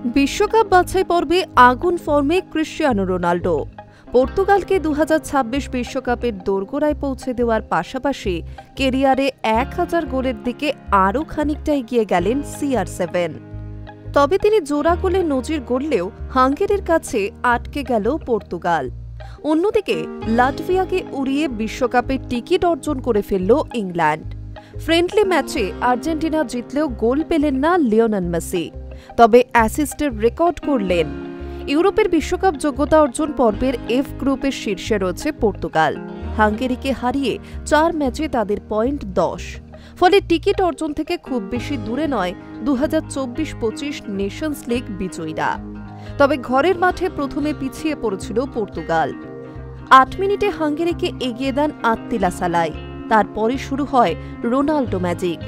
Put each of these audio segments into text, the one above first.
বিশ্বকাপ বাছাই পর্বে আগুন ফর্মে ক্রিশ্চিয়ানো রোনাল্ডো। পর্তুগালকে 2026 বিশ্বকাপের দোরগোড়ায় পৌঁছে দেওয়ার পাশাপাশি কেরিয়ারে 1000 গোলের দিকে আরও খানিকটা এগিয়ে গেলেন CR7। তবে তিনি জোড়া গোলে নজির গড়লেও হাঙ্গেরির কাছে আটকে গেল পর্তুগাল। অন্যদিকে লাটভিয়াকে উড়িয়ে বিশ্বকাপের টিকিট অর্জন করে ফেলল ইংল্যান্ড। ফ্রেন্ডলি ম্যাচে আর্জেন্টিনা জিতলেও গোল পেলেন না লিওনেল মেসি, তবে অ্যাসিস্টের রেকর্ড করলেন। ইউরোপের বিশ্বকাপ যোগ্যতা অর্জন পর্বের এফ গ্রুপের শীর্ষে রয়েছে পর্তুগাল। হাঙ্গেরিকে হারিয়ে 4 ম্যাচে তাদের পয়েন্ট 10, ফলে টিকিট অর্জন থেকে খুব বেশি দূরে নয় 2024-25 নেশনস লিগ বিজয়ীরা। তবে ঘরের মাঠে প্রথমে পিছিয়ে পড়েছিল পর্তুগাল। 8 মিনিটে হাঙ্গেরিকে এগিয়ে দেন আত্তিলা সালাই, তারপরে শুরু হয় রোনাল্ডো ম্যাজিক।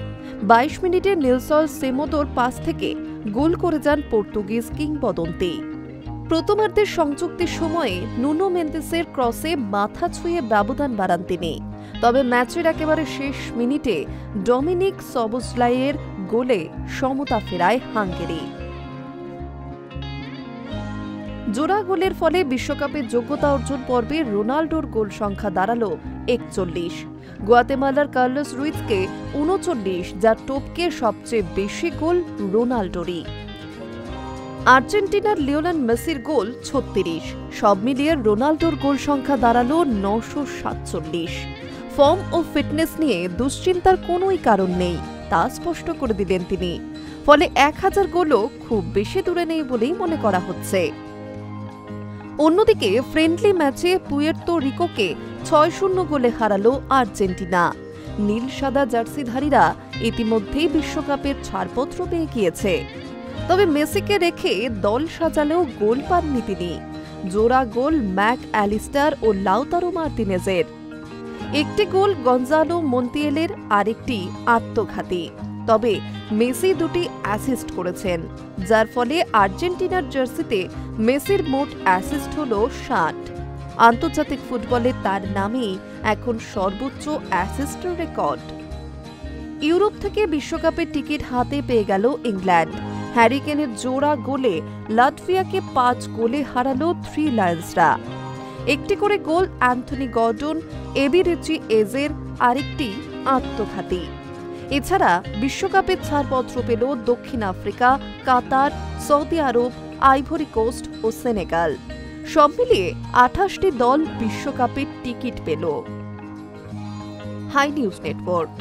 22 মিনিটে নেলসন সেমেদোর পাস থেকে গোল করে যান পর্তুগিজ কিংবদন্তি। প্রথমার্ধের সংযুক্তির সময়ে নুনো মেন্দেসের ক্রসে মাথা ছুঁয়ে ব্যবধান বাড়ান তিনি। তবে ম্যাচের একেবারে শেষ মিনিটে ডমিনিক সবোসলাইয়ের গোলে সমতা ফেরায় হাঙ্গেরি। জোড়া গোলের ফলে বিশ্বকাপের যোগ্যতা অর্জন পর্বে রোনাল্ডোর গোল সংখ্যা দাঁড়ালো 41। গুয়াতেমালার কার্লোস রুইজকে 39, যার টপকে সবচেয়ে বেশি গোল রোনাল্ডোরই। আর্জেন্টিনার লিওনেল মেসির গোল 36। সব মিলিয়ে রোনাল্ডোর গোল সংখ্যা দাঁড়ালো 947। ফর্ম ও ফিটনেস নিয়ে দুশ্চিন্তার কোনোই কারণ নেই, তা স্পষ্ট করে দিলেন তিনি। ফলে 1000 গোলও খুব বেশি দূরে নেই বলেই মনে করা হচ্ছে। অন্যদিকে ফ্রেন্ডলি ম্যাচে পুয়ের্তো রিকোকে 6-0 গোলে হারালো আর্জেন্টিনা। নীল সাদা জার্সিধারীরা ইতিমধ্যেই বিশ্বকাপের ছাড়পত্র পেয়ে গিয়েছে। তবে মেসিকে রেখে দল সাজালেও গোল পাননি তিনি। জোড়া গোল ম্যাক অ্যালিস্টার ও লাউতারো মার্তিনেজের। একটি গোল গঞ্জালো মন্তিয়েলের, আরেকটি আত্মঘাতী। তবে মেসি দুটি অ্যাসিস্ট করেছেন, যার ফলে আর্জেন্টিনার জার্সিতে মেসির মোট অ্যাসিস্ট হল 60। আন্তর্জাতিক ফুটবলে তার নামেই এখন সর্বোচ্চ অ্যাসিস্টের রেকর্ড। ইউরোপ থেকে বিশ্বকাপের টিকিট হাতে পেয়ে গেল ইংল্যান্ড। হ্যারি কেনের জোড়া গোলে লাটভিয়াকে 5 গোলে হারালো থ্রি লায়ন্সরা। একটি করে গোল অ্যান্থনি গর্ডন, এবিরিচি এজের, আরেকটি আত্মঘাতী। এছাড়া বিশ্বকাপের ছাড়পত্র পেল দক্ষিণ আফ্রিকা, কাতার, সৌদি আরব, আইভরি কোস্ট ও সেনেগাল। সব মিলিয়ে 28টি দল বিশ্বকাপের টিকিট পেল। Hi news network.